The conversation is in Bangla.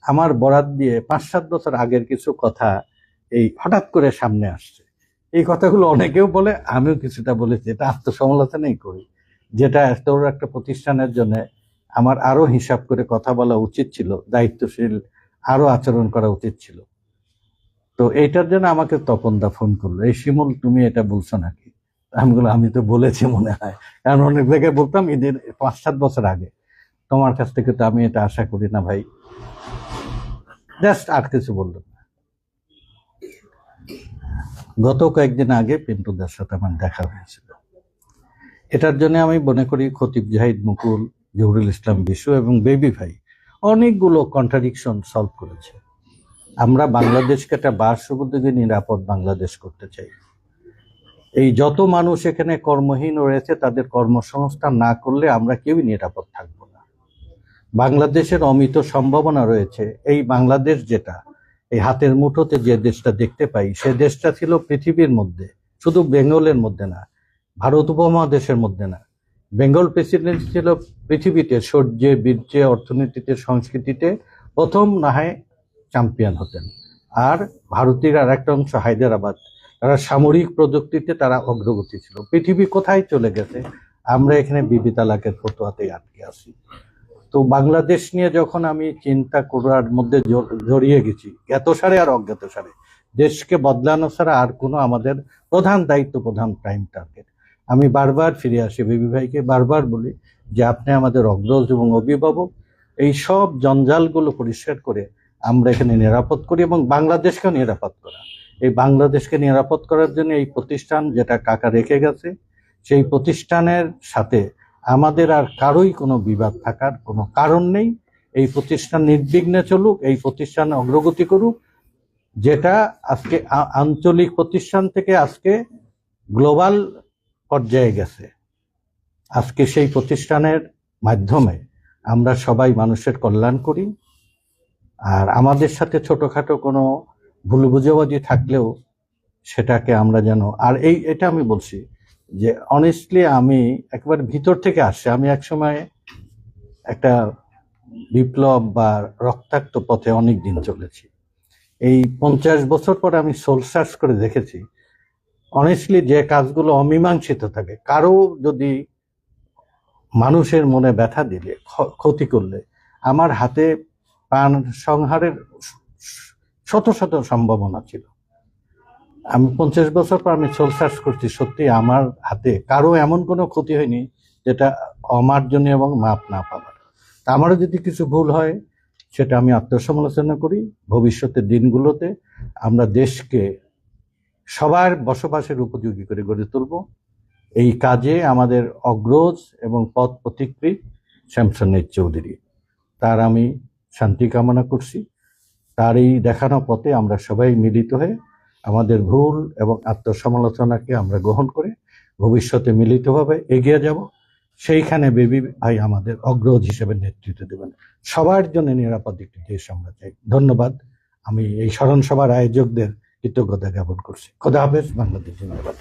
আমার বরাত দিয়ে 5-7 বছর আগের কিছু কথা এই হঠাৎ করে সামনে আসছে। এই কথাগুলো অনেকেও বলে, আমিও কিছুটা বলেছি। এটা আত্মসমালোচনাই করি, যেটা এত বড় একটা প্রতিষ্ঠানের জন্য আমার আরো হিসাব করে কথা বলা উচিত ছিল, দায়িত্বশীল আরো আচরণ করা উচিত ছিল। তো এইটার জন্য আমাকে তপনদা ফোন করলো, এই শিমুল তুমি এটা বলছো নাকি? আমি বললাম আমি তো বলেছি মনে হয়, কারণ অনেক জায়গায় বলতাম ঈদের 5-7 বছর আগে। তোমার কাছ থেকে তো আমি এটা আশা করি না ভাই। জাস্ট আর কিছু বললো না। গত কয়েকদিন আগে পিন্টুদার সাথে আমার দেখা হয়েছিল। এটার জন্য আমি মনে করি খতিব জাহিদ মুকুল, জহুরুল ইসলাম বিশু এবং বেবি ভাই অনেকগুলো কন্ট্রাডিকশন সলভ করেছে। আমরা বাংলাদেশকে একটা বাসুবুদ্ধি নিরাপদ বাংলাদেশ করতে চাই। এই যত মানুষ এখানে কর্মহীন রয়েছে তাদের কর্মসংস্থান না করলে আমরা কেউই নিরাপদ থাকবো না। বাংলাদেশের অমিত সম্ভাবনা রয়েছে। এই বাংলাদেশ যেটা এই হাতের মুঠোতে যে দেশটা দেখতে পাই, সে দেশটা ছিল পৃথিবীর মধ্যে, শুধু বেঙ্গলের মধ্যে না, ভারত উপমহাদেশের মধ্যে না। বেঙ্গল প্রেসিডেন্সি ছিল পৃথিবীতে শৌর্যে, বীর্যে, অর্থনীতিতে, সংস্কৃতিতে প্রথম না হয় চ্যাম্পিয়ন হতেন। আর ভারতের আর একটা অংশ হায়দ্রাবাদ, তারা সামরিক প্রযুক্তিতে তারা অগ্রগতি ছিল। পৃথিবী কোথায় চলে গেছে, আমরা এখানে বিবি তালাকের ফতোয়াতেই আটকে আছি। তো বাংলাদেশ নিয়ে যখন আমি চিন্তা করার মধ্যে জড়িয়ে গেছি, জ্ঞাতসারে আর অজ্ঞাতসারে, দেশকে বদলানো ছাড়া আর কোনো আমাদের প্রধান দায়িত্ব, প্রধান প্রাইম টার্গেট। আমি বারবার ফিরে আসি বিবি ভাইকে, বারবার বলি যে আপনি আমাদের অগ্রজ এবং অভিভাবক। এই সব জঞ্জালগুলো পরিষ্কার করে আমরা এখানে নিরাপদ করি এবং বাংলাদেশকেও নিরাপদ করা। এই বাংলাদেশকে নিরাপদ করার জন্য এই প্রতিষ্ঠান যেটা কাকা রেখে গেছে, সেই প্রতিষ্ঠানের সাথে আমাদের আর কারোই কোনো বিবাদ থাকার কোনো কারণ নেই। এই প্রতিষ্ঠান নির্বিঘ্নে চলুক, এই প্রতিষ্ঠান অগ্রগতি করুক, যেটা আজকে আঞ্চলিক প্রতিষ্ঠান থেকে আজকে গ্লোবাল পর্যায়ে গেছে। আজকে সেই প্রতিষ্ঠানের মাধ্যমে আমরা সবাই মানুষের কল্যাণ করি। আর আমাদের সাথে ছোটখাটো কোনো ভুল বুঝাবুঝি থাকলেও সেটাকে আমরা যেন, আর এটা আমি বলছি যে অনেস্টলি আমি একবার ভিতর থেকে আসছে। আমি একসময় একটা বিপ্লব বা রক্তাক্ত পথে অনেক দিন চলেছি। এই 50 বছর পরে আমি সোল সার্চ করে দেখেছি, অনেস্টলি যে কাজগুলো অমীমাংসিত থাকে, কারো যদি মানুষের মনে ব্যথা দিলে, ক্ষতি করলে, আমার হাতে প্রাণ সংহারের শত শত সম্ভাবনা ছিল। আমি 50 বছর পর আমি সোল সার্চ করছি, সত্যি আমার হাতে কারো এমন কোনো ক্ষতি হয়নি যেটা অমার্জনীয় এবং মাপ না পাবার। তা আমারও যদি কিছু ভুল হয় সেটা আমি আত্মসমালোচনা করি। ভবিষ্যতের দিনগুলোতে আমরা দেশকে সবার বসবাসের উপযোগী করে গড়ে তুলব। এই কাজে আমাদের অগ্রজ এবং পথ পথিকৃৎ শ্যামসুন্দর চৌধুরী, তার আমি শান্তি কামনা করছি। তার এই দেখানো পথে আমরা সবাই মিলিত হয়ে আমাদের ভুল এবং আত্মসমালোচনাকে আমরা গ্রহণ করে ভবিষ্যতে মিলিতভাবে এগিয়ে যাব। সেইখানে বেবি ভাই আমাদের অগ্রজ হিসেবে নেতৃত্ব দেবেন। সবার জন্য নিরাপদ একটি দেশ আমরা চাই। ধন্যবাদ। আমি এই স্মরণ সভার আয়োজকদের কৃতজ্ঞতা জ্ঞাপন করছি। খোদা হাফেজ। বাংলাদেশ জিন্দাবাদ।